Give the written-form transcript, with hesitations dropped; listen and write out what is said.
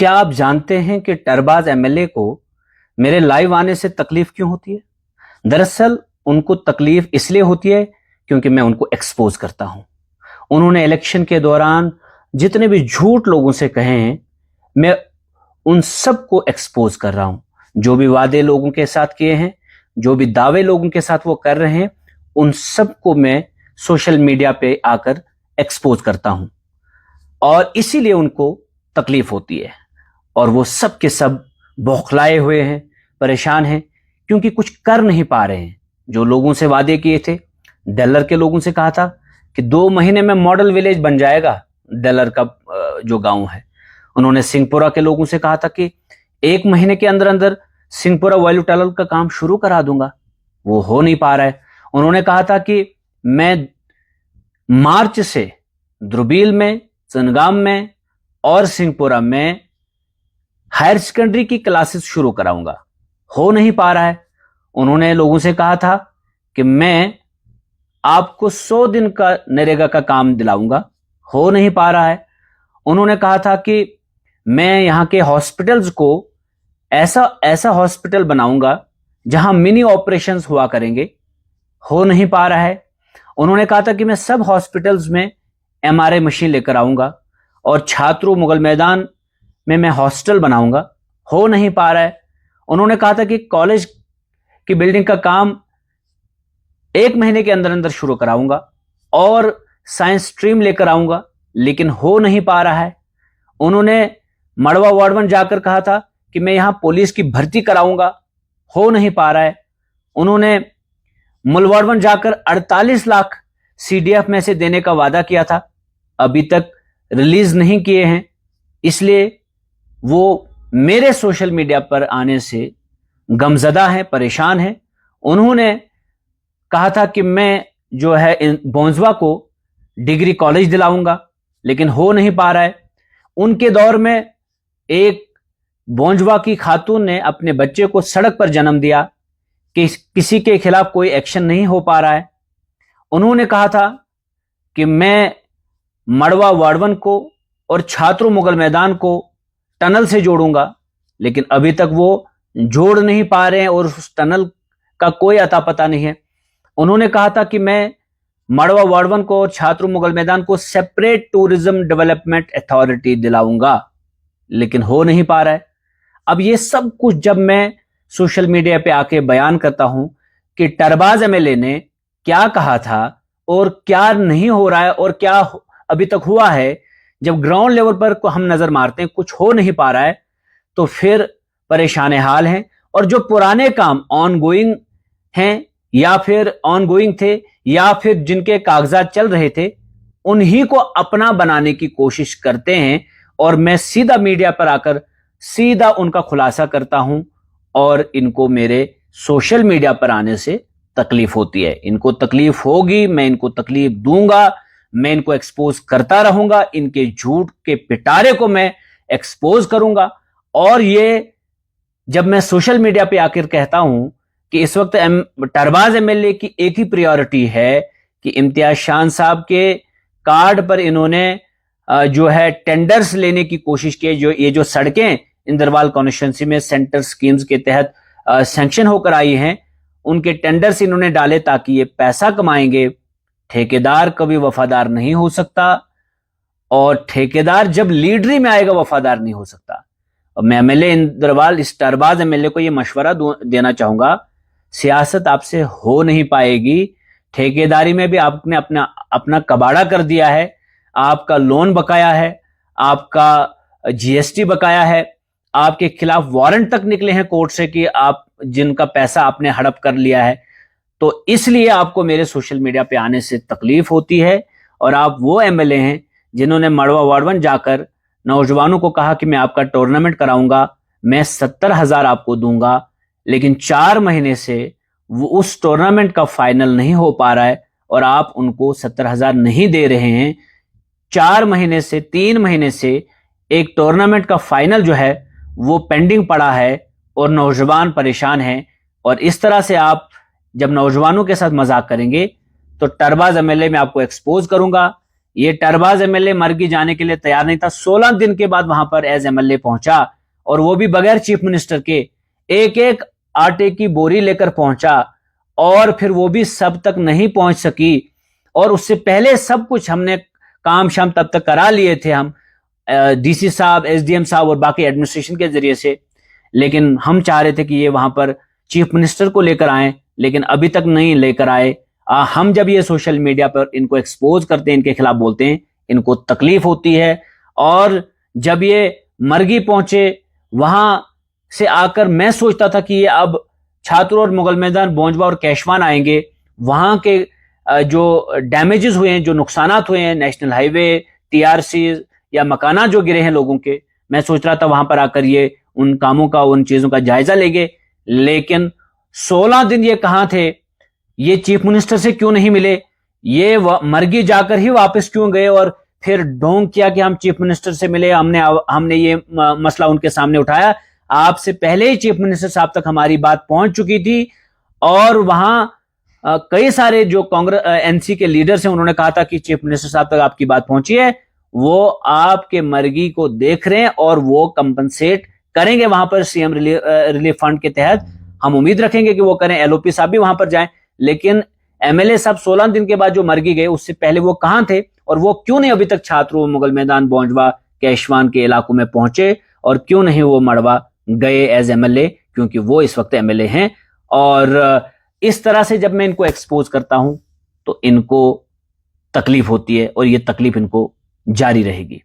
क्या आप जानते हैं कि टरबाज एमएलए को मेरे लाइव आने से तकलीफ क्यों होती है? दरअसल उनको तकलीफ इसलिए होती है क्योंकि मैं उनको एक्सपोज करता हूं। उन्होंने इलेक्शन के दौरान जितने भी झूठ लोगों से कहे हैं, मैं उन सबको एक्सपोज कर रहा हूं। जो भी वादे लोगों के साथ किए हैं, जो भी दावे लोगों के साथ वो कर रहे हैं, उन सबको मैं सोशल मीडिया पे आकर एक्सपोज करता हूं और इसीलिए उनको तकलीफ होती है। और वो सब के सब बौखलाए हुए हैं, परेशान हैं, क्योंकि कुछ कर नहीं पा रहे हैं। जो लोगों से वादे किए थे, डेलर के लोगों से कहा था कि 2 महीने में मॉडल विलेज बन जाएगा डेलर का जो गांव है। उन्होंने सिंहपुरा के लोगों से कहा था कि 1 महीने के अंदर अंदर सिंहपुरा वायु टनल का काम शुरू करा दूंगा। वो हो नहीं पा रहा है। उन्होंने कहा था कि मैं मार्च से ध्रुबील में, चनगाम में और सिंहपुरा में हायर सेकेंडरी की क्लासेस शुरू कराऊंगा। हो नहीं पा रहा है। उन्होंने लोगों से कहा था कि मैं आपको 100 दिन का नरेगा का काम दिलाऊंगा। हो नहीं पा रहा है। उन्होंने कहा था कि मैं यहां के हॉस्पिटल्स को ऐसा हॉस्पिटल बनाऊंगा जहां मिनी ऑपरेशंस हुआ करेंगे। हो नहीं पा रहा है। उन्होंने कहा था कि मैं सब हॉस्पिटल्स में एमआरआई मशीन लेकर आऊंगा और छात्रों मुगल मैदान में मैं हॉस्टल बनाऊंगा। हो नहीं पा रहा है। उन्होंने कहा था कि कॉलेज की बिल्डिंग का काम 1 महीने के अंदर अंदर शुरू कराऊंगा और साइंस स्ट्रीम लेकर आऊंगा, लेकिन हो नहीं पा रहा है। उन्होंने मड़वा वार्ड 1 जाकर कहा था कि मैं यहां पुलिस की भर्ती कराऊंगा। हो नहीं पा रहा है। उन्होंने मुलवाड़ 1 जाकर 48 लाख सीडीएफ में से देने का वादा किया था, अभी तक रिलीज नहीं किए हैं। इसलिए वो मेरे सोशल मीडिया पर आने से गमजदा है, परेशान है। उन्होंने कहा था कि मैं जो है बोंजवा को डिग्री कॉलेज दिलाऊंगा, लेकिन हो नहीं पा रहा है। उनके दौर में एक बोंजवा की खातून ने अपने बच्चे को सड़क पर जन्म दिया कि किसी के खिलाफ कोई एक्शन नहीं हो पा रहा है। उन्होंने कहा था कि मैं मड़वा वार्ड 1 को और छात्रों मुगल मैदान को टनल से जोड़ूंगा, लेकिन अभी तक वो जोड़ नहीं पा रहे हैं और उस टनल का कोई अता पता नहीं है। उन्होंने कहा था कि मैं मड़वा वार्ड 1 को और छात्रों मुगल मैदान को सेपरेट टूरिज्म डेवलपमेंट अथॉरिटी दिलाऊंगा, लेकिन हो नहीं पा रहा है। अब ये सब कुछ जब मैं सोशल मीडिया पे आके बयान करता हूं कि टरबाज एमएलए ने क्या कहा था और क्या नहीं हो रहा है और क्या अभी तक हुआ है, जब ग्राउंड लेवल पर को हम नजर मारते हैं कुछ हो नहीं पा रहा है, तो फिर परेशान हाल हैं। और जो पुराने काम ऑनगोइंग हैं या फिर ऑनगोइंग थे या फिर जिनके कागजात चल रहे थे, उन्हीं को अपना बनाने की कोशिश करते हैं और मैं सीधा मीडिया पर आकर सीधा उनका खुलासा करता हूं और इनको मेरे सोशल मीडिया पर आने से तकलीफ होती है। इनको तकलीफ होगी, मैं इनको तकलीफ दूंगा, मैं इनको एक्सपोज करता रहूंगा, इनके झूठ के पिटारे को मैं एक्सपोज करूंगा। और ये जब मैं सोशल मीडिया पे आकर कहता हूं कि इस वक्त टरबाज एमएलए की एक ही प्रायोरिटी है कि इम्तियाज शान साहब के कार्ड पर इन्होंने जो है टेंडर्स लेने की कोशिश की, जो ये जो सड़कें इंदरवाल कॉन्स्टिट्यूंसी में सेंटर स्कीम्स के तहत सैंक्शन होकर आई हैं, उनके टेंडर्स इन्होंने डाले ताकि ये पैसा कमाएंगे। ठेकेदार कभी वफादार नहीं हो सकता और ठेकेदार जब लीडरी में आएगा वफादार नहीं हो सकता। और मैं एमएलए इंदरवाल, इस टरबाज एमएलए को ये मशवरा देना चाहूंगा, सियासत आपसे हो नहीं पाएगी। ठेकेदारी में भी आपने अपना कबाड़ा कर दिया है। आपका लोन बकाया है, आपका जीएसटी बकाया है, आपके खिलाफ वारंट तक निकले हैं कोर्ट से कि आप जिनका पैसा आपने हड़प कर लिया है। तो इसलिए आपको मेरे सोशल मीडिया पे आने से तकलीफ होती है। और आप वो एमएलए हैं जिन्होंने मड़वा वार्ड 1 जाकर नौजवानों को कहा कि मैं आपका टूर्नामेंट कराऊंगा, मैं 70,000 आपको दूंगा, लेकिन 4 महीने से वो उस टूर्नामेंट का फाइनल नहीं हो पा रहा है और आप उनको 70,000 नहीं दे रहे हैं। 4 महीने से 3 महीने से एक टूर्नामेंट का फाइनल जो है वो पेंडिंग पड़ा है और नौजवान परेशान हैं। और इस तरह से आप जब नौजवानों के साथ मजाक करेंगे तो टरबाज एमएलए में आपको एक्सपोज करूंगा। ये टरबाज एमएलए मरगी जाने के लिए तैयार नहीं था। 16 दिन के बाद वहां पर एज एमएलए पहुंचा, और वो भी बगैर चीफ मिनिस्टर के। एक एक आटे की बोरी लेकर पहुंचा, और फिर वो भी सब तक नहीं पहुंच सकी। और उससे पहले सब कुछ हमने काम शाम तब तक करा लिए थे हम, डीसी साहब, एसडीएम साहब और बाकी एडमिनिस्ट्रेशन के जरिए से। लेकिन हम चाह रहे थे कि ये वहां पर चीफ मिनिस्टर को लेकर आए, लेकिन अभी तक नहीं लेकर आए। हम जब ये सोशल मीडिया पर इनको एक्सपोज करते हैं, इनके खिलाफ बोलते हैं, इनको तकलीफ होती है। और जब ये मरगी पहुंचे, वहां से आकर मैं सोचता था कि ये अब छात्र और मुगल मैदान, बोंजवा और कैशवान आएंगे। वहां के जो डैमेजेस हुए हैं, जो नुकसानात हुए हैं, नेशनल हाईवे, टीआरसी या मकाना जो गिरे हैं लोगों के, मैं सोच रहा था वहां पर आकर ये उन कामों का, उन चीजों का जायजा लेंगे। लेकिन 16 दिन ये कहां थे? ये चीफ मिनिस्टर से क्यों नहीं मिले? ये मरगी जाकर ही वापस क्यों गए और फिर ढोंग किया कि हम चीफ मिनिस्टर से मिले, हमने ये मसला उनके सामने उठाया? आपसे पहले ही चीफ मिनिस्टर साहब तक हमारी बात पहुंच चुकी थी, और वहां कई सारे जो कांग्रेस एनसी के लीडर्स हैं, उन्होंने कहा था कि चीफ मिनिस्टर साहब तक आपकी बात पहुंची है, वो आपके मरगी को देख रहे हैं और वो कंपनसेट करेंगे वहां पर सीएम रिलीफ फंड के तहत। हम उम्मीद रखेंगे कि वो करें, एलओपी साहब भी वहां पर जाएं। लेकिन एमएलए साहब 16 दिन के बाद जो मरगी गए, उससे पहले वो कहां थे, और वो क्यों नहीं अभी तक छात्रों, मुगल मैदान, बोंजवा, कैशवान के इलाकों में पहुंचे, और क्यों नहीं वो मड़वा गए एज एमएलए? क्योंकि वो इस वक्त एमएलए हैं। और इस तरह से जब मैं इनको एक्सपोज करता हूं तो इनको तकलीफ होती है, और ये तकलीफ इनको जारी रहेगी।